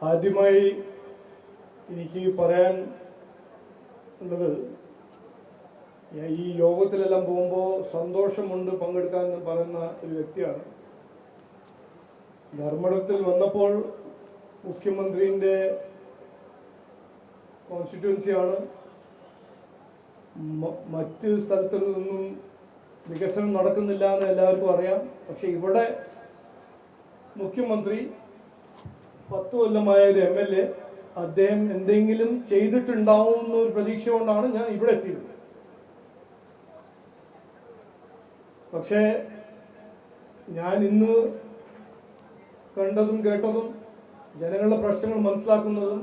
ആദ്യമായി എനിക്ക് പറയാൻ ഉള്ളത്, ഈ യോഗത്തിലെല്ലാം പോകുമ്പോൾ സന്തോഷമുണ്ട് പങ്കെടുക്കാൻ എന്ന് പറയുന്ന ഒരു വ്യക്തിയാണ്. ധർമ്മടത്തിൽ വന്നപ്പോൾ മുഖ്യമന്ത്രിയുടെ കോൺസ്റ്റിറ്റ്യുവൻസിയാണ്. മറ്റ് സ്ഥലത്തിൽ നിന്നും വികസനം നടക്കുന്നില്ല എന്ന് എല്ലാവർക്കും അറിയാം. പക്ഷെ ഇവിടെ മുഖ്യമന്ത്രി 10 കൊല്ലമായ ഒരു MLA, അദ്ദേഹം എന്തെങ്കിലും ചെയ്തിട്ടുണ്ടാവും എന്നൊരു പ്രതീക്ഷ കൊണ്ടാണ് ഞാൻ ഇവിടെ എത്തിയത്. പക്ഷേ ഞാൻ ഇന്ന് കണ്ടതും കേട്ടതും ജനങ്ങളുടെ പ്രശ്നങ്ങൾ മനസ്സിലാക്കുന്നതും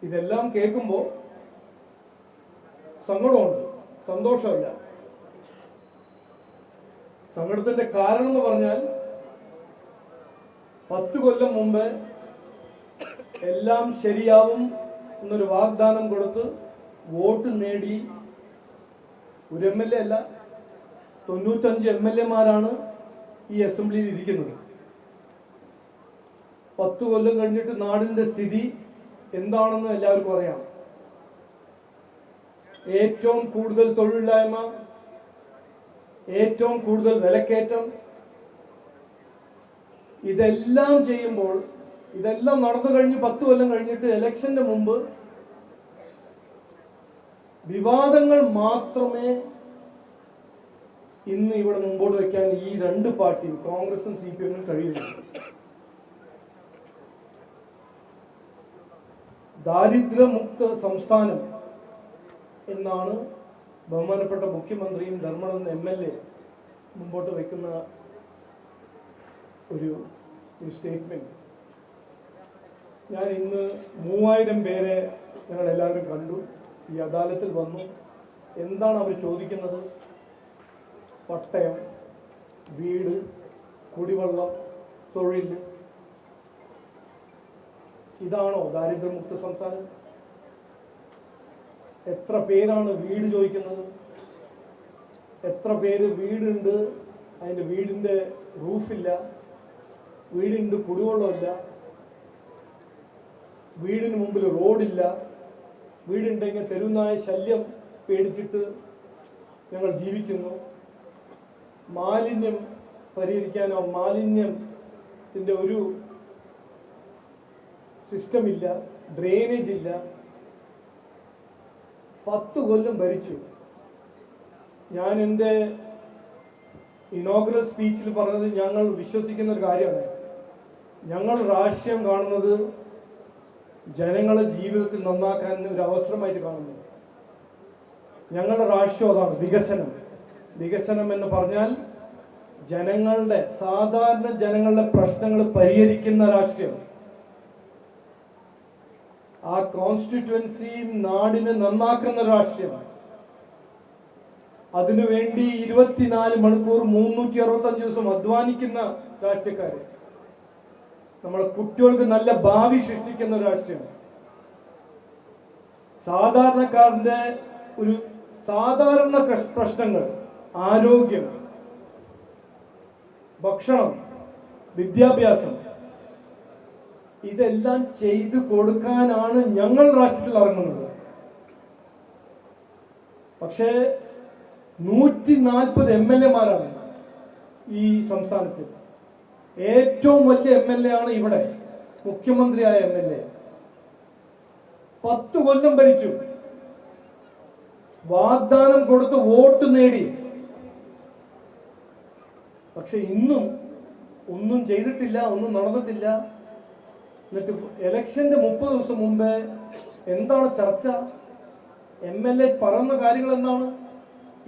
ഇതെല്ലാം കേൾക്കുമ്പോൾ സങ്കടമുണ്ട്, സന്തോഷമില്ല. സങ്കടത്തിന്റെ കാരണം എന്ന് പറഞ്ഞാൽ 10 കൊല്ലം മുമ്പ് എല്ലാം ശരിയാവും എന്നൊരു വാഗ്ദാനം കൊടുത്ത് വോട്ട് നേടി ഒരു MLA അല്ല, 95 MLA-മാരാണ് ഈ അസംബ്ലിയിൽ ഇരിക്കുന്നത്. 10 കൊല്ലം കഴിഞ്ഞിട്ട് നാടിന്റെ സ്ഥിതി എന്താണെന്ന് എല്ലാവർക്കും അറിയാം. ഏറ്റവും കൂടുതൽ തൊഴിലില്ലായ്മ, ഏറ്റവും കൂടുതൽ വിലക്കയറ്റം. ഇതെല്ലാം ചെയ്യുമ്പോൾ, ഇതെല്ലാം നടന്നു കഴിഞ്ഞ് 10 കൊല്ലം കഴിഞ്ഞിട്ട് ഇലക്ഷന്റെ മുമ്പ് വിവാദങ്ങൾ മാത്രമേ ഇന്ന് ഇവിടെ മുമ്പോട്ട് വയ്ക്കാൻ ഈ രണ്ട് പാർട്ടിയും, കോൺഗ്രസും CPM-ഉം കഴിയുന്നു. ദാരിദ്ര്യമുക്ത സംസ്ഥാനം എന്നാണ് ബഹുമാനപ്പെട്ട മുഖ്യമന്ത്രിയും ധർമ്മടം MLA മുമ്പോട്ട് വയ്ക്കുന്ന ഒരു സ്റ്റേറ്റ്മെന്റ്. ഞാൻ ഇന്ന് 3000 പേരെ ഞങ്ങൾ എല്ലാവരും കണ്ടു. ഈ അദാലത്തിൽ വന്നു. എന്താണ് അവർ ചോദിക്കുന്നത്? പട്ടയം, വീട്, കുടിവെള്ളം, തൊഴിൽ. ഇതാണോ ദാരിദ്ര്യമുക്ത സംസ്ഥാനം? എത്ര പേരാണ് വീട് ചോദിക്കുന്നത്? എത്ര പേര് വീടുണ്ട്, അതിൻ്റെ വീടിൻ്റെ റൂഫില്ല, വീടിൻ്റെ കുടിവെള്ളമില്ല, വീടിന് മുമ്പിൽ റോഡില്ല, വീടുണ്ടെങ്കിൽ തെരുവുനായ ശല്യം പേടിച്ചിട്ട് ഞങ്ങൾ ജീവിക്കുന്നു. മാലിന്യം പരിഹരിക്കാനോ മാലിന്യത്തിൻ്റെ ഒരു സിസ്റ്റം ഇല്ല, ഡ്രെയിനേജ് ഇല്ല. 10 കൊല്ലം ഭരിച്ചു. ഞാൻ എൻ്റെ ഇനോഗ്രൽ സ്പീച്ചിൽ പറഞ്ഞത് ഞങ്ങൾ വിശ്വസിക്കുന്ന ഒരു കാര്യമാണ്. ഞങ്ങൾ രാഷ്ട്രീയം കാണുന്നത് ജനങ്ങളെ ജീവിതത്തിൽ നന്നാക്കാൻ ഒരു അവസരമായിട്ട് കാണുന്നു. ഞങ്ങളുടെ രാഷ്ട്രീയം അതാണ്, വികസനം. വികസനം എന്ന് പറഞ്ഞാൽ ജനങ്ങളുടെ, സാധാരണ ജനങ്ങളുടെ പ്രശ്നങ്ങൾ പരിഹരിക്കുന്ന രാഷ്ട്രീയം. ആ കോൺസ്റ്റിറ്റ്യുവൻസി നാടിനെ നന്നാക്കുന്ന രാഷ്ട്രീയം. അതിനുവേണ്ടി 24 മണിക്കൂർ 365 ദിവസം അധ്വാനിക്കുന്ന രാഷ്ട്രീയക്കാര്. നമ്മളെ കുട്ടികൾക്ക് നല്ല ഭാവി സൃഷ്ടിക്കുന്ന രാഷ്ട്രീയം. സാധാരണക്കാരന്റെ ഒരു സാധാരണ പ്രശ്നങ്ങൾ, ആരോഗ്യം, ഭക്ഷണം, വിദ്യാഭ്യാസം, ഇതെല്ലാം ചെയ്തു കൊടുക്കാനാണ് ഞങ്ങൾ രാഷ്ട്രീയത്തിൽ ഇറങ്ങുന്നത്. പക്ഷേ 140 MLA-മാരാണ് ഈ സംസ്ഥാനത്തിൽ. ഏറ്റവും വലിയ MLA ആണ് ഇവിടെ, മുഖ്യമന്ത്രിയായ MLA. 10 കൊല്ലം ഭരിച്ചു, വാഗ്ദാനം കൊടുത്ത് വോട്ട് നേടി. പക്ഷെ ഇന്നും ഒന്നും ചെയ്തിട്ടില്ല, ഒന്നും നടന്നിട്ടില്ല. എന്നിട്ട് ഇലക്ഷന്റെ 30 ദിവസം മുമ്പേ എന്താണ് ചർച്ച? MLA പറയുന്ന കാര്യങ്ങൾ എന്താണ്?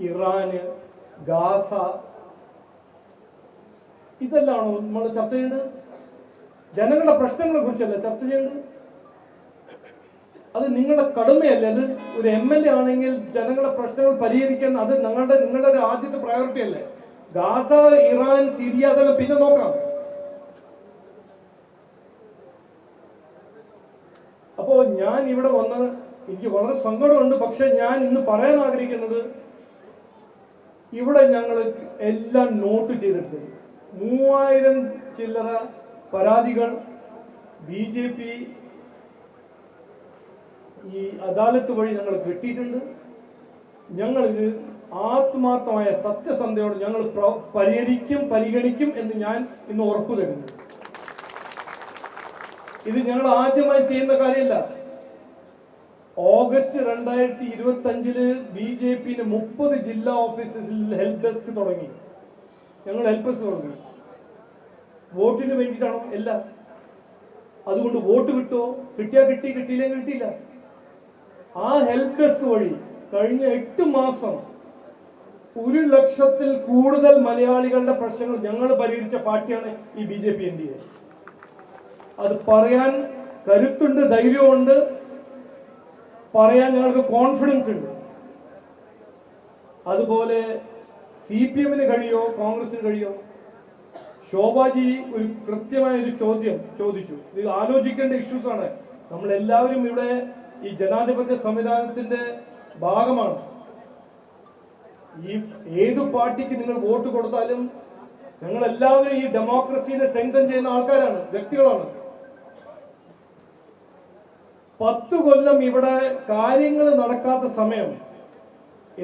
ഇറാന്, ഗാസ, ഇതെല്ലാണോ നമ്മൾ ചർച്ച ചെയ്യേണ്ടത്? ജനങ്ങളുടെ പ്രശ്നങ്ങളെ കുറിച്ചല്ല ചർച്ച ചെയ്യേണ്ടത്. അത് നിങ്ങളുടെ കടമയല്ലേ? അത് ഒരു MLA ആണെങ്കിൽ ജനങ്ങളുടെ പ്രശ്നങ്ങൾ പരിഹരിക്കാൻ അത് നിങ്ങളുടെ ഒരു ആദ്യത്തെ പ്രയോറിറ്റി അല്ലേ? ഗാസ, ഇറാൻ, സിറിയ അതെല്ലാം പിന്നെ നോക്കാം. അപ്പോ ഞാൻ ഇവിടെ വന്ന് എനിക്ക് വളരെ സങ്കടമുണ്ട്. പക്ഷെ ഞാൻ ഇന്ന് പറയാൻ ആഗ്രഹിക്കുന്നത്, ഇവിടെ ഞങ്ങൾ എല്ലാം നോട്ട് ചെയ്തിട്ടുണ്ട്. 3000 ചില്ലറ പരാതികൾ BJP ഈ അദാലത്ത് വഴി ഞങ്ങൾ കിട്ടിയിട്ടുണ്ട്. ഞങ്ങളിത് ആത്മാർത്ഥമായ സത്യസന്ധയോട് ഞങ്ങൾ പരിഗണിക്കും എന്ന് ഞാൻ ഇന്ന് ഉറപ്പു തരുന്നു. ഇത് ഞങ്ങൾ ആദ്യമായി ചെയ്യുന്ന കാര്യമല്ല. ഓഗസ്റ്റ് 2025 BJP 30 ജില്ലാ ഓഫീസസിൽ ഹെൽപ്പ് ഡെസ്ക് തുടങ്ങി. ഞങ്ങൾ ഹെൽപ്പേഴ്സ് തുടങ്ങി. വോട്ടിന് വേണ്ടിയിട്ടാണോ? അല്ല. അതുകൊണ്ട് വോട്ട് കിട്ടുമോ? കിട്ടിയാൽ കിട്ടി, കിട്ടിയില്ലെങ്കിൽ കിട്ടിയില്ല. ആ ഹെൽപ്പ് ഡെസ്ക് വഴി കഴിഞ്ഞ 8 മാസം 1 ലക്ഷത്തിൽ കൂടുതൽ മലയാളികളുടെ പ്രശ്നങ്ങൾ ഞങ്ങൾ പരിഹരിച്ച പാർട്ടിയാണ് ഈ BJP NDA. അത് പറയാൻ കരുത്തുണ്ട്, ധൈര്യമുണ്ട്, പറയാൻ ഞങ്ങൾക്ക് കോൺഫിഡൻസ് ഉണ്ട്. അതുപോലെ CPM-ന് കഴിയോ, കോൺഗ്രസിന് കഴിയോ? ശോഭാജി ഒരു കൃത്യമായ ഒരു ചോദ്യം ചോദിച്ചു. ഇത് ആലോചിക്കേണ്ട ഇഷ്യൂസ് ആണ്. നമ്മൾ എല്ലാവരും ഇവിടെ ഈ ജനാധിപത്യ സംവിധാനത്തിന്റെ ഭാഗമാണ്. ഈ ഏത് പാർട്ടിക്ക് നിങ്ങൾ വോട്ട് കൊടുത്താലും ഞങ്ങൾ എല്ലാവരും ഈ ഡെമോക്രസിനെ സ്ട്രെങ്തൻ ചെയ്യുന്ന ആൾക്കാരാണ്, വ്യക്തികളാണ്. 10 കൊല്ലം ഇവിടെ കാര്യങ്ങൾ നടക്കാത്ത സമയം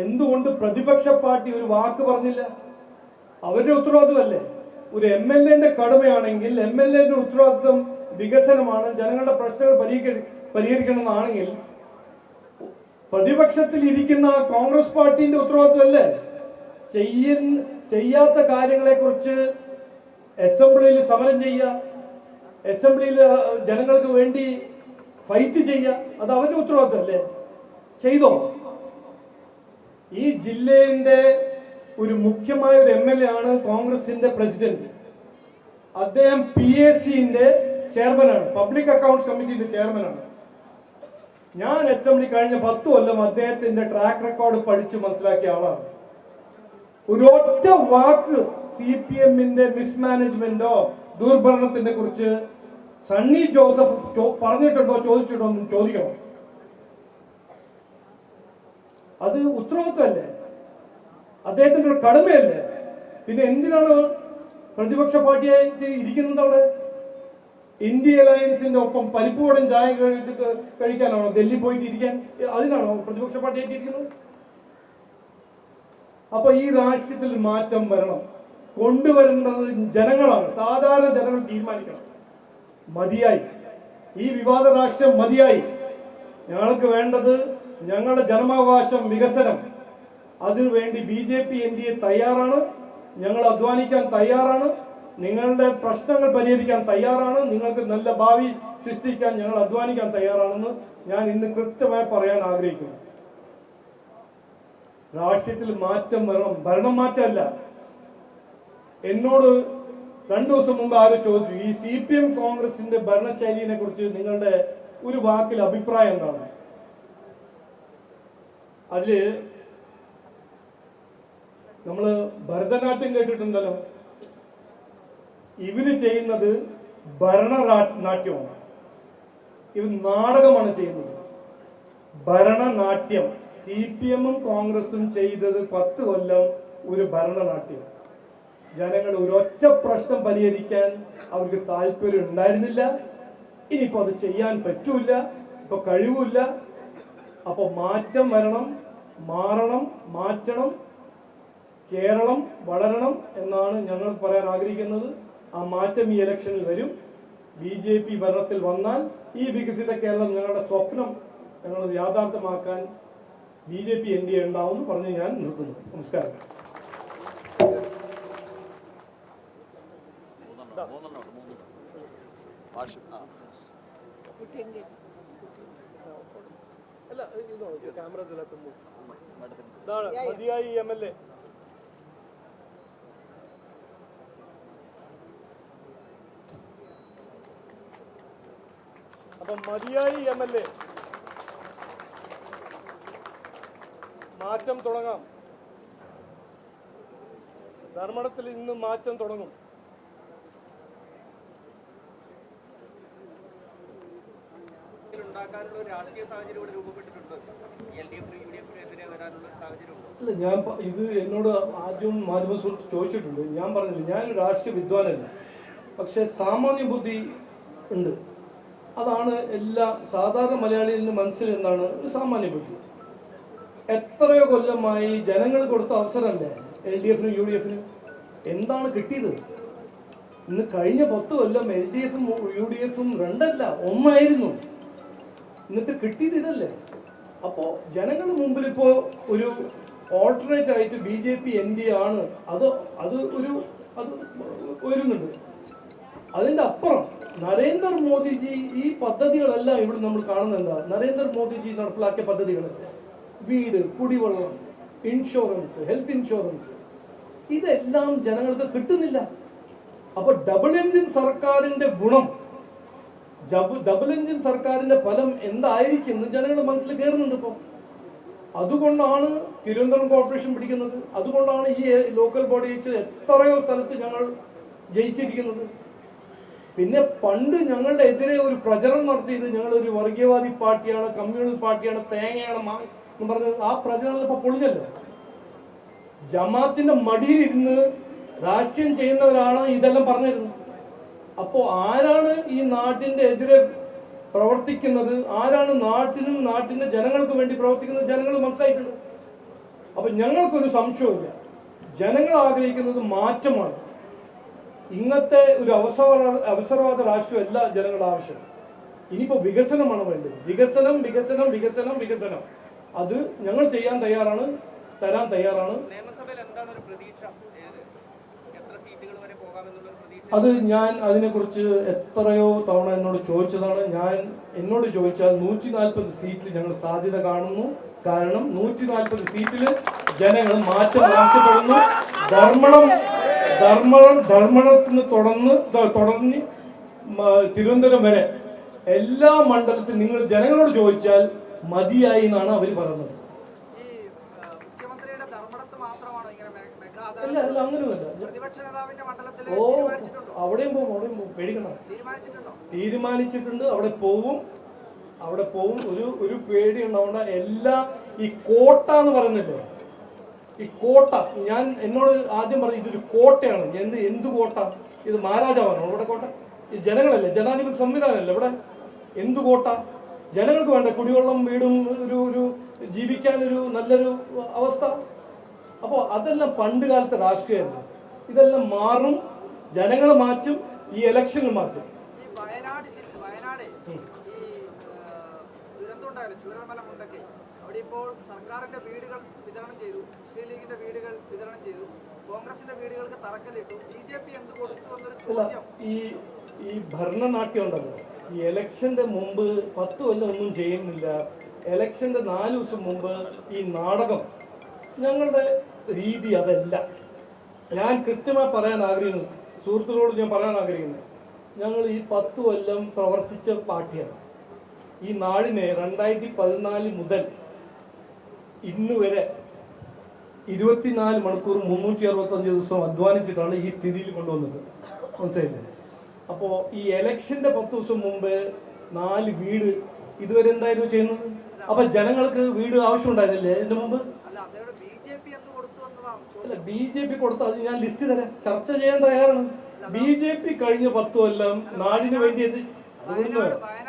എന്തുകൊണ്ട് പ്രതിപക്ഷ പാർട്ടി ഒരു വാക്ക് പറഞ്ഞില്ല? അവരുടെ ഉത്തരവാദിത്വമല്ലേ? ഒരു MLA-ന്റെ കടമയാണെങ്കിൽ MLA-ന്റെ ഉത്തരവാദിത്വം വികസനമാണ്, ജനങ്ങളുടെ പ്രശ്നങ്ങൾ പരിഹരിക്കണമെന്നാണെങ്കിൽ പ്രതിപക്ഷത്തിൽ ഇരിക്കുന്ന കോൺഗ്രസ് പാർട്ടിന്റെ ഉത്തരവാദിത്വമല്ലേ ചെയ്യാത്ത കാര്യങ്ങളെ കുറിച്ച് അസംബ്ലിയിൽ സമരം ചെയ്യുക, അസംബ്ലിയിൽ ജനങ്ങൾക്ക് വേണ്ടി ഫൈറ്റ് ചെയ്യുക? അത് അവരുടെ ഉത്തരവാദിത്വമല്ലേ? ചെയ്തോ? ഈ ജില്ലയുടെ ഒരു മുഖ്യമായ ഒരു MLA ആണ് കോൺഗ്രസിന്റെ പ്രസിഡന്റ്. അദ്ദേഹം PAC-ന്റെ ചെയർമാനാണ്, പബ്ലിക് അക്കൗണ്ട്സ് കമ്മിറ്റിയുടെ ചെയർമാനാണ്. ഞാൻ അസംബ്ലി കഴിഞ്ഞ 10 കൊല്ലം അദ്ദേഹത്തിന്റെ ട്രാക്ക് റെക്കോർഡ് പഠിച്ച് മനസ്സിലാക്കിയ ആളാണ്. ഒരൊറ്റ വാക്ക് CPM-ന്റെ മിസ്മാനേജ്മെന്റോ ദുർഭരണത്തിനെ കുറിച്ച് സണ്ണി ജോസഫ് പറഞ്ഞിട്ടുണ്ടോ, ചോദിച്ചിട്ടുണ്ടോ എന്ന് ചോദിക്കണം. അത് ഉത്തരവാദിത്വമല്ലേ? അദ്ദേഹത്തിന്റെ ഒരു കടമയല്ലേ? പിന്നെ എന്തിനാണ് പ്രതിപക്ഷ പാർട്ടിയായിട്ട് ഇരിക്കുന്നത് അവിടെ? ഇന്ത്യ അലയൻസിന്റെ ഒപ്പം പരിപ്പുവടം ചായ കഴിക്കാനാണോ ഡൽഹി പോയിട്ട് ഇരിക്കാൻ? അതിനാണോ പ്രതിപക്ഷ പാർട്ടിയായിട്ട് ഇരിക്കുന്നത്? അപ്പൊ ഈ രാഷ്ട്രീയത്തിൽ മാറ്റം വരണം. കൊണ്ടുവരേണ്ടത് ജനങ്ങളാണ്, സാധാരണ ജനങ്ങൾ തീരുമാനിക്കണം. മതിയായി, ഈ വിവാദ രാഷ്ട്രീയം മതിയായി. ഞങ്ങൾക്ക് വേണ്ടത് ഞങ്ങളുടെ ജനമാവകാശം, വികസനം. അതിനുവേണ്ടി BJP NDA തയ്യാറാണ്. ഞങ്ങൾ അധ്വാനിക്കാൻ തയ്യാറാണ്. നിങ്ങളുടെ പ്രശ്നങ്ങൾ പരിഹരിക്കാൻ തയ്യാറാണ്. നിങ്ങൾക്ക് നല്ല ഭാവി സൃഷ്ടിക്കാൻ ഞങ്ങൾ അധ്വാനിക്കാൻ തയ്യാറാണെന്ന് ഞാൻ ഇന്ന് കൃത്യമായി പറയാൻ ആഗ്രഹിക്കുന്നു. രാഷ്ട്രീയത്തിൽ മാറ്റം വരണം, ഭരണം മാറ്റമല്ല. എന്നോട് 2 ദിവസം മുമ്പ് ആരോ ചോദിച്ചു, ഈ CPM കോൺഗ്രസിന്റെ ഭരണശൈലിയെ കുറിച്ച് നിങ്ങളുടെ ഒരു വാക്കിൽ അഭിപ്രായം എന്താണ്? അതില് നമ്മള് ഭരതനാട്യം കേട്ടിട്ടുണ്ടല്ലോ. ഇവര് ചെയ്യുന്നത് ഭരണനാട്യമാണ്, ഇവർ നാടകമാണ് ചെയ്യുന്നത്. ഭരണനാട്യം CPM-ഉം കോൺഗ്രസും ചെയ്തത് 10 കൊല്ലം ഒരു ഭരണനാട്യം. ജനങ്ങൾ ഒരൊറ്റ പ്രശ്നം പരിഹരിക്കാൻ അവർക്ക് താല്പര്യം ഉണ്ടായിരുന്നില്ല. ഇനിയിപ്പോ അത് ചെയ്യാൻ പറ്റൂല, ഇപ്പൊ കഴിവില്ല. അപ്പൊ മാറ്റം വരണം, മാറണം, മാറ്റണം. കേരളം വളരണം എന്നാണ് ഞങ്ങൾ പറയാൻ ആഗ്രഹിക്കുന്നത്. ആ മാറ്റം ഈ ഇലക്ഷനിൽ വരും. BJP ഭരണത്തിൽ വന്നാൽ ഈ വികസിത കേരളം ഞങ്ങളുടെ സ്വപ്നം ഞങ്ങൾ യാഥാർത്ഥ്യമാക്കാൻ BJP NDA ഉണ്ടാവും എന്ന് പറഞ്ഞ് ഞാൻ നിർത്തുന്നു. നമസ്കാരം. മതിയായി MLA. അപ്പം മതിയായി MLA. മാറ്റം തുടങ്ങാം. ധർമ്മടത്തിൽ ഇന്ന് മാറ്റം തുടങ്ങും. അല്ല, ഞാൻ ഇത് എന്നോട് ആദ്യം മാധ്യമ സുഹൃത്ത് ചോദിച്ചിട്ടുണ്ട്. ഞാൻ പറഞ്ഞില്ല, ഞാൻ രാഷ്ട്രീയ വിദ്വാനല്ല, പക്ഷെ സാമാന്യ ബുദ്ധി ഉണ്ട്. അതാണ് എല്ലാ സാധാരണ മലയാളിയുടെ മനസ്സിൽ എന്താണ് ഒരു സാമാന്യ ബുദ്ധി. എത്രയോ കൊല്ലമായി ജനങ്ങൾ കൊടുത്ത അവസരമല്ലേ LDF-നും UDF-നും? എന്താണ് കിട്ടിയത്? ഇന്ന് കഴിഞ്ഞ 10 കൊല്ലം LDF-ഉം UDF-ഉം രണ്ടല്ല ഒന്നായിരുന്നു. എന്നിട്ട് കിട്ടിയത് ഇതല്ലേ? അപ്പോൾ ജനങ്ങളുടെ മുമ്പിൽ ഇപ്പോൾ ഒരു ഓൾട്ടർനേറ്റ് ആയിട്ട് BJP NDA ആണ്. അത് വരുന്നുണ്ട്. അതിൻ്റെ അപ്പുറം നരേന്ദ്രമോദിജി ഈ പദ്ധതികളെല്ലാം ഇവിടെ നമ്മൾ കാണുന്നത് എന്താ? നരേന്ദ്രമോദിജി നടപ്പിലാക്കിയ പദ്ധതികൾ, വീട്, കുടിവെള്ളം, ഇൻഷുറൻസ്, ഹെൽത്ത് ഇൻഷുറൻസ്, ഇതെല്ലാം ജനങ്ങൾക്ക് കിട്ടുന്നില്ല. അപ്പൊ ഡബിൾ എഞ്ചിൻ സർക്കാരിന്റെ ഗുണം, ഡബിൾ എഞ്ചിൻ സർക്കാരിന്റെ ഫലം എന്തായിരിക്കും ജനങ്ങളുടെ മനസ്സിൽ കയറുന്നുണ്ട്. ഇപ്പോൾ അതുകൊണ്ടാണ് തിരുവനന്തപുരം കോർപ്പറേഷൻ പിടിക്കുന്നത്. അതുകൊണ്ടാണ് ഈ ലോക്കൽ ബോഡീസ് എത്രയോ സ്ഥലത്ത് ഞങ്ങൾ ജയിച്ചിരിക്കുന്നത്. പിന്നെ പണ്ട് ഞങ്ങളുടെ എതിരെ ഒരു പ്രചരണം നടത്തിയത് ഞങ്ങളൊരു വർഗീയവാദി പാർട്ടിയാണ്, കമ്മ്യൂണൽ പാർട്ടിയാണ്, തേങ്ങയാണ് എന്ന് പറഞ്ഞത്. ആ പ്രചരണം ഇപ്പൊ പൊളിഞ്ഞല്ലോ. ജമാഅത്തിന്റെ മടിയിലിരുന്ന് രാഷ്ട്രീയം ചെയ്യുന്നവരാണ് ഇതെല്ലാം പറഞ്ഞിരുന്നത്. അപ്പോ ആരാണ് ഈ നാട്ടിന്റെ എതിരെ പ്രവർത്തിക്കുന്നത്, ആരാണ് നാട്ടിനും നാട്ടിന്റെ ജനങ്ങൾക്ക് വേണ്ടി പ്രവർത്തിക്കുന്നത് ജനങ്ങൾ മനസ്സിലായിട്ടുണ്ട്. അപ്പൊ ഞങ്ങൾക്കൊരു സംശയമില്ല, ജനങ്ങൾ ആഗ്രഹിക്കുന്നത് മാറ്റമാണ്. ഇന്നത്തെ ഒരു അവസരവാദ രാഷ്ട്രീയമല്ല ജനങ്ങളുടെ ആവശ്യം. ഇനിയിപ്പോ വികസനമാണ് വേണ്ടത്. വികസനം വികസനം വികസനം വികസനം. അത് ഞങ്ങൾ ചെയ്യാൻ തയ്യാറാണ്, തരാൻ തയ്യാറാണ്. അത് ഞാൻ അതിനെക്കുറിച്ച് എത്രയോ തവണ എന്നോട് ചോദിച്ചതാണ്. എന്നോട് ചോദിച്ചാൽ 140 സീറ്റിൽ ഞങ്ങൾ സാധ്യത കാണുന്നു. കാരണം 140 സീറ്റിൽ ജനങ്ങൾ മാറ്റം ആവശ്യപ്പെടുന്നു. ധർമ്മടത്തിന് തുടർന്ന് തിരുവനന്തപുരം വരെ എല്ലാ മണ്ഡലത്തിലും നിങ്ങൾ ജനങ്ങളോട് ചോദിച്ചാൽ മതിയായി എന്നാണ് അവർ പറയുന്നത്. അല്ല അല്ല അങ്ങനെയല്ല. അവിടെയും പോകും പേടിക്കണം. തീരുമാനിച്ചിട്ടുണ്ട്, അവിടെ പോവും. ഒരു പേടി ഉണ്ടാവണ്ട. എല്ലാ ഈ കോട്ട എന്ന് പറയുന്നില്ലേ, ഈ കോട്ട, എന്നോട് ആദ്യം പറഞ്ഞു ഇതൊരു കോട്ടയാണ്. എന്ത് കോട്ട? ഇത് മഹാരാജാവാണോ ഇവിടെ കോട്ട? ഈ ജനങ്ങളല്ലേ, ജനാധിപത്യ സംവിധാനമല്ലേ ഇവിടെ? എന്ത് കോട്ട? ജനങ്ങൾക്ക് വേണ്ട കുടിവെള്ളം, വീടും, ഒരു ജീവിക്കാനൊരു നല്ലൊരു അവസ്ഥ. അപ്പോൾ അതെല്ലാം പണ്ട് കാലത്തെ രാഷ്ട്രീയമല്ല. ഇതെല്ലാം മാറും, ജനങ്ങൾ മാറ്റും, ഈ ഇലക്ഷനിൽ മാറ്റും. അവിടെ ഇപ്പോൾ സർക്കാരിന്റെ വീടുകൾ വിതരണം ചെയ്തു, മുസ്ലിം ലീഗിന്റെ വീടുകൾ വിതരണം ചെയ്തു, കോൺഗ്രസിന്റെ വീടുകൾക്ക് തറക്കല്ലിട്ടു. BJP എന്ത് കൊടുത്തു എന്നൊരു ചോദ്യം. ഈ ഭരണനാട്യം ഉണ്ടല്ലോ, ഈ ഇലക്ഷന്റെ മുമ്പ് 10 കൊല്ലം ഒന്നും ചെയ്യുന്നില്ല. ഇലക്ഷന്റെ 4 ദിവസം മുമ്പ് ഈ നാടകം, ഞങ്ങളുടെ രീതി അതല്ല. ഞാൻ കൃത്യമായി പറയാൻ ആഗ്രഹിക്കുന്നു, സുഹൃത്തുക്കളോട് ഞാൻ പറയാൻ ആഗ്രഹിക്കുന്നത്, ഞങ്ങൾ ഈ 10 കൊല്ലം പ്രവർത്തിച്ച പാർട്ടിയാണ്. ഈ നാടിനെ 2014 മുതൽ ഇന്ന് വരെ 24 മണിക്കൂർ 365 ദിവസം അധ്വാനിച്ചിട്ടാണ് ഈ സ്ഥിതിയിൽ കൊണ്ടുവന്നത്. മനസ്സിലായില്ലേ? അപ്പോൾ ഈ ഇലക്ഷന്റെ 10 ദിവസം മുമ്പ് 4 വീട് ഇതുവരെ എന്തായിരുന്നു ചെയ്യുന്നത്? അപ്പൊ ജനങ്ങൾക്ക് വീട് ആവശ്യം ഉണ്ടായിരുന്നില്ലേ ഇതിന്റെ മുമ്പ്? അല്ല, BJP കൊടുത്ത അത് ഞാൻ ലിസ്റ്റ് തരാം, ചർച്ച ചെയ്യാൻ തയ്യാറാണ്. BJP കഴിഞ്ഞ 10 കൊല്ലം നാടിന് വേണ്ടിയത്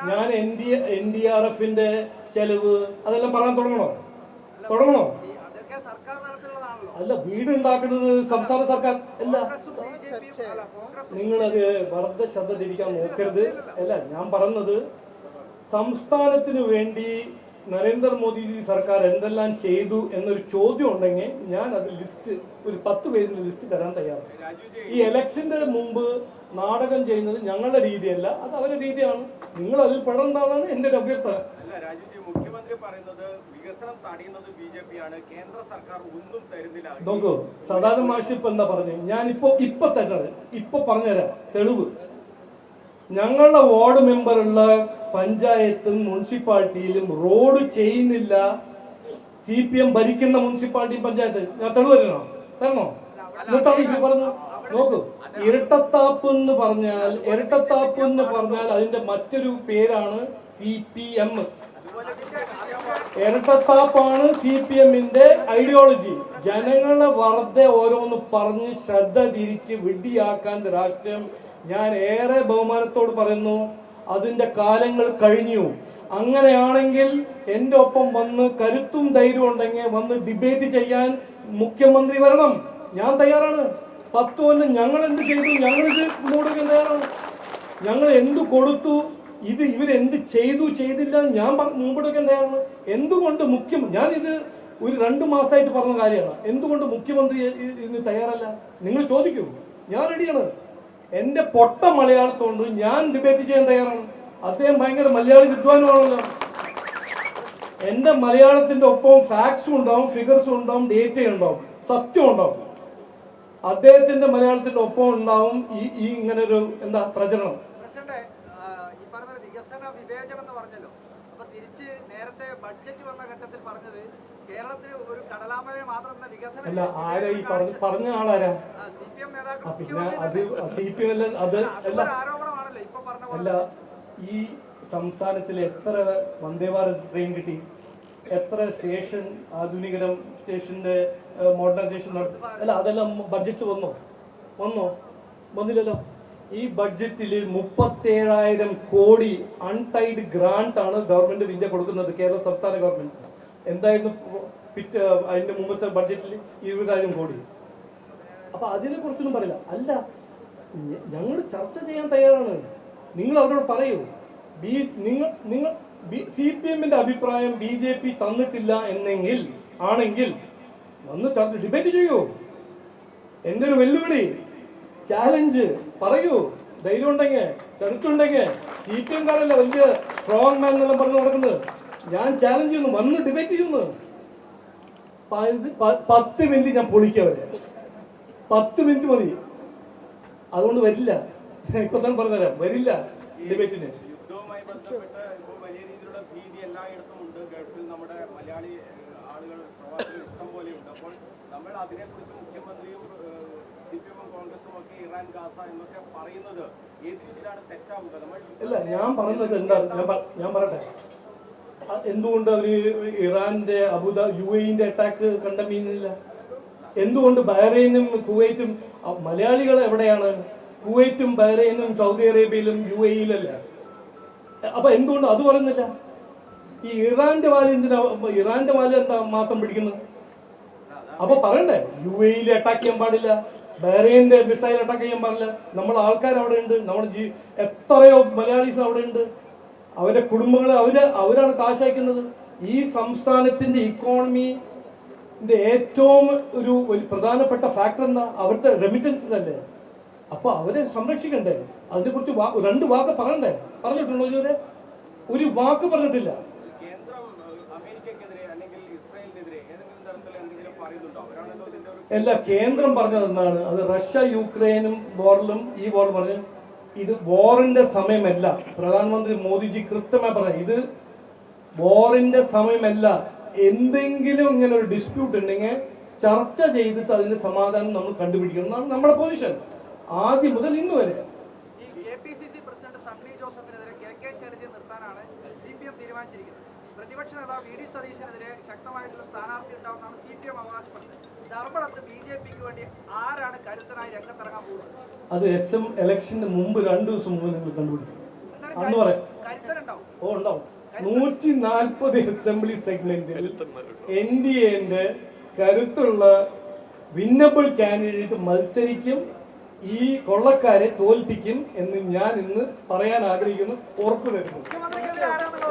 ഞാൻ NDRF-ന്റെ ചെലവ് അതെല്ലാം പറയാൻ തുടങ്ങണോ? അല്ല, വീട് ഉണ്ടാക്കുന്നത് സംസ്ഥാന സർക്കാർ അല്ല. നിങ്ങളത് വെറുതെ ശ്രദ്ധ തിരിക്കാൻ നോക്കരുത്. അല്ല, ഞാൻ പറഞ്ഞത് സംസ്ഥാനത്തിന് വേണ്ടി നരേന്ദ്രമോദിജി സർക്കാർ എന്തെല്ലാം ചെയ്തു എന്നൊരു ചോദ്യം ഉണ്ടെങ്കിൽ ഞാൻ അത് ലിസ്റ്റ്, ഒരു 10 പേജിന്റെ ലിസ്റ്റ് തരാൻ തയ്യാറാണ്. ഈ ഇലക്ഷന്റെ മുമ്പ് നാടകം ചെയ്യുന്നത് ഞങ്ങളുടെ രീതിയല്ല, അത് അവരുടെ രീതിയാണ്. നിങ്ങൾ അതിൽ പെടേണ്ടതാണ് എന്റെ ഒരു അഭ്യർത്ഥന. മുഖ്യമന്ത്രി പറയുന്നത് വികസനം തടയുന്നത് BJP ആണ്, കേന്ദ്ര സർക്കാർ ഒന്നും തരുന്നില്ല. നോക്കൂ, സദാനന്ദ മാഷ് ഇപ്പൊ എന്താ പറഞ്ഞു? ഞാനിപ്പോ പറഞ്ഞുതരാം തെളിവ്. ഞങ്ങളുടെ വാർഡ് മെമ്പറുള്ള പഞ്ചായത്തും മുനിസിപ്പാലിറ്റിയിലും റോഡ് ചെയ്യുന്നില്ല. CPM ഭരിക്കുന്ന മുനിസിപ്പാലിറ്റി പഞ്ചായത്ത്. ഞാൻ തെളിവ് തരണോ? എന്നിട്ടാണ് ഇവർ പറഞ്ഞു. നോക്കൂ, ഇരട്ടത്താപ്പ് എന്ന് പറഞ്ഞാൽ അതിന്റെ മറ്റൊരു പേരാണ് CPM. ഇരട്ടത്താപ്പാണ് CPM-ന്റെ ഐഡിയോളജി. ജനങ്ങളെ വെറുതെ ഓരോന്ന് പറഞ്ഞ് ശ്രദ്ധ തിരിച്ച് വിഡ്ഢിയാക്കാൻ രാഷ്ട്രീയം. ഞാൻ ഏറെ ബഹുമാനത്തോട് പറയുന്നു, അതിന്റെ കാലങ്ങൾ കഴിഞ്ഞു. അങ്ങനെയാണെങ്കിൽ എൻ്റെ ഒപ്പം വന്ന് കരുത്തും ധൈര്യവും ഉണ്ടെങ്കിൽ വന്ന് ഡിബേറ്റ് ചെയ്യാൻ മുഖ്യമന്ത്രി വരണം. ഞാൻ തയ്യാറാണ്. 10 കൊല്ലം ഞങ്ങൾ എന്ത് ചെയ്തു, ഞങ്ങളിത് മുമ്പോട്ട് തയ്യാറാണ്. ഞങ്ങൾ എന്ത് കൊടുത്തു, ഇവരെന്ത് ചെയ്തു ചെയ്തില്ല, ഞാൻ മുമ്പോട്ട് വെക്കാൻ തയ്യാറാണ്. എന്തുകൊണ്ട് ഞാനിത് ഒരു 2 മാസമായിട്ട് പറഞ്ഞ കാര്യമാണ്. എന്തുകൊണ്ട് മുഖ്യമന്ത്രി ഇതിന് തയ്യാറല്ല? നിങ്ങൾ ചോദിക്കൂ, ഞാൻ റെഡിയാണ്. എൻ്റെ പൊട്ട മലയാളത്തോണ്ട് ഞാൻ ഡിബേറ്റ് ചെയ്യാൻ തയ്യാറാണ്. അദ്ദേഹം ഭയങ്കര മലയാളി വിദ്വാനുമാണല്ലോ. എൻ്റെ മലയാളത്തിന്റെ ഒപ്പം ഫാക്ട്സും ഉണ്ടാവും, ഫിഗർസും ഉണ്ടാവും, ഡേറ്റയും ഉണ്ടാവും, സത്യം ഉണ്ടാവും. അദ്ദേഹത്തിന്റെ മലയാളത്തിന്റെ ഒപ്പം ഉണ്ടാവും ഈ ഇങ്ങനെ ഒരു പ്രചരണം. ഈ പറഞ്ഞ വികസന വിവേചനം എന്ന് പറഞ്ഞല്ലോ, അപ്പൊ തിരിച്ച് നേരത്തെ ബഡ്ജറ്റ് വന്ന ഘട്ടത്തിൽ പറഞ്ഞത് കേരളത്തിന് ഒരു കടലാമയെ മാത്രം വികസനം അല്ല. ആരാ ഈ പറഞ്ഞ ആളാരാ? CPM നേതാക്കൾ. പിന്നെ അത് CPM അല്ല, അത് ആരോപണമാണല്ലോ ഇപ്പൊ പറഞ്ഞ. അല്ല, ഈ സംസ്ഥാനത്തിൽ എത്ര വന്ദേ ഭാരത് ട്രെയിൻ കിട്ടി? എത്ര സ്റ്റേഷൻ ആധുനികരം സ്റ്റേഷന്റെ മോഡേണൈസേഷൻ നടത്തി? അല്ല, അതെല്ലാം ബഡ്ജറ്റ് വന്നില്ലല്ലോ. ഈ ബഡ്ജറ്റിൽ 37,000 കോടി അൺടൈഡ് ഗ്രാന്റ് ആണ് ഗവൺമെന്റ് ഇന്ത്യ കൊടുക്കുന്നത്, കേരള സംസ്ഥാന ഗവൺമെന്റ്. എന്തായിരുന്നു അതിന്റെ മുമ്പത്തെ ബഡ്ജറ്റിൽ? 20,000 കോടി. അപ്പൊ അതിനെ കുറിച്ചൊന്നും പറയില്ല. അല്ല, ഞങ്ങൾ ചർച്ച ചെയ്യാൻ തയ്യാറാണ്. നിങ്ങൾ അവരോട് പറയൂ, നിങ്ങൾ CPM-ന്റെ അഭിപ്രായം BJP തന്നിട്ടില്ല ആണെങ്കിൽ വന്ന് ഡിബേറ്റ് ചെയ്യൂ. എന്റെ ഒരു വെല്ലുവിളി, ചാലഞ്ച് പറയൂ. ധൈര്യം ഉണ്ടെങ്കിൽ, കരുത്തുണ്ടെങ്കിൽ. CPM-കാരല്ല വലിയ സ്ട്രോങ് മാൻ എന്നെല്ലാം പറഞ്ഞു നടക്കുന്നത്. ഞാൻ ചാലഞ്ച് ചെയ്യുന്നു, വന്ന് ഡിബേറ്റ് ചെയ്യുന്നു. 10 മിനിറ്റ് ഞാൻ പൊളിക്കവരെ. 10 മിനിറ്റ് മതി. അതുകൊണ്ട് വരില്ല. ഇപ്പൊ തന്നെ പറഞ്ഞുതരാം, വരില്ല ഡിബേറ്റിന്. യുദ്ധവുമായി ബന്ധപ്പെട്ട് ഇപ്പോൾ വലിയ രീതിയിലുള്ള ഭീതി എല്ലായിടത്തും ഉണ്ട്. ഗൾഫിൽ നമ്മുടെ മലയാളി ആളുകൾ, പ്രവാസികൾ ഇഷ്ടം പോലെയുണ്ട്. അപ്പോൾ നമ്മൾ അതിനെക്കുറിച്ച് മുഖ്യമന്ത്രിയും CPM-ഉം കോൺഗ്രസും ഒക്കെ ഇറാൻ ഗാസ എന്നൊക്കെ പറയുന്നത് ഏത് രീതിയിലാണ് തെറ്റാവുക? അല്ല, ഞാൻ പറഞ്ഞത് എന്താണ്, ഞാൻ പറയട്ടെ. എന്തുകൊണ്ട് അവര് ഇറാന്റെ UAE-ന്റെ അറ്റാക്ക് കണ്ടമീനില്ല? എന്തുകൊണ്ട് ബഹ്റൈനും കുവൈറ്റും? മലയാളികൾ എവിടെയാണ്? കുവൈറ്റും ബഹ്റൈനും സൗദി അറേബ്യയിലും UAE-യിലല്ല. അപ്പൊ എന്തുകൊണ്ട് അത് പറയുന്നില്ല? ഈ ഇറാന്റെ വാല് എന്താ മാത്രം പിടിക്കുന്നത്? അപ്പൊ പറയണ്ടേ, UAE-യിൽ അറ്റാക്ക് ചെയ്യാൻ പാടില്ല, ബഹ്റൈന്റെ മിസൈൽ അറ്റാക്ക് ചെയ്യാൻ പാടില്ല. നമ്മളെ ആൾക്കാർ അവിടെ ഉണ്ട്, എത്രയോ മലയാളീസ് അവിടെ ഉണ്ട്. അവരുടെ കുടുംബങ്ങൾ അവരാണ് കാശയക്കുന്നത്. ഈ സംസ്ഥാനത്തിന്റെ ഇക്കോണമിന്റെ ഏറ്റവും ഒരു പ്രധാനപ്പെട്ട ഫാക്ടർ എന്താ? അവരുടെ റെമിറ്റൻസസ് അല്ലേ. അപ്പൊ അവരെ സംരക്ഷിക്കണ്ടേ? അതിനെ കുറിച്ച് 2 വാക്ക് പറയണ്ടേ? പറഞ്ഞിട്ടുണ്ടോ ഇതുവരെ? ഒരു വാക്ക് പറഞ്ഞിട്ടില്ല. അല്ല, കേന്ദ്രം പറഞ്ഞത് എന്താണ്? അത് റഷ്യ യുക്രൈനും വാറിലും ഈ വാർ പറഞ്ഞു ഇത് വാറിന്റെ സമയമല്ല. പ്രധാനമന്ത്രി മോദിജി കൃത്യമായി പറഞ്ഞു, ഇത് വാറിന്റെ സമയമല്ല. എന്തെങ്കിലും ഇങ്ങനെ ഒരു ഡിസ്പ്യൂട്ട് ഉണ്ടെങ്കിൽ ചർച്ച ചെയ്തിട്ട് അതിന്റെ സമാധാനം നമ്മൾ കണ്ടുപിടിക്കണം എന്നാണ് നമ്മുടെ പൊസിഷൻ, ആദ്യം മുതൽ ഇന്ന് വരെ. APCC പ്രസിഡന്റ് സണ്ണി ജോസഫിനെതിരെ KK ശൈലജയെ നിർത്താനാണ് CPM തീരുമാനിച്ചിരിക്കുന്നത്. പ്രതിപക്ഷ നേതാവ് VD സതീശനെതിരെ ശക്തമായിട്ടുള്ള സ്ഥാനാർത്ഥി ഉണ്ടാവുമെന്നാണ് CPM അവകാശപ്പെടുന്നത്. ധർമ്മടത്ത് BJP-ക്ക് വേണ്ടി ആരാണ് കരുത്തനായി രംഗത്തിറങ്ങാൻ പോകുന്നത്? അത് ഇലക്ഷന് മുമ്പ് 2 ദിവസം മുമ്പ് നിങ്ങൾ കണ്ടുപിടിക്കും. അന്ന് പറയാം. ഓ, ഉണ്ടാവും. 140 അസംബ്ലി സെഗ്മെന്റിൽ NDA-ന്റെ കരുത്തുള്ള വിന്നബിൾ കാൻഡിഡേറ്റ് മത്സരിക്കും. ഈ കൊള്ളക്കാരെ തോൽപ്പിക്കും എന്ന് ഞാൻ ഇന്ന് പറയാൻ ആഗ്രഹിക്കുന്നു, ഉറപ്പു തരുന്നു.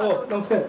ഓ, നമസ്കാരം.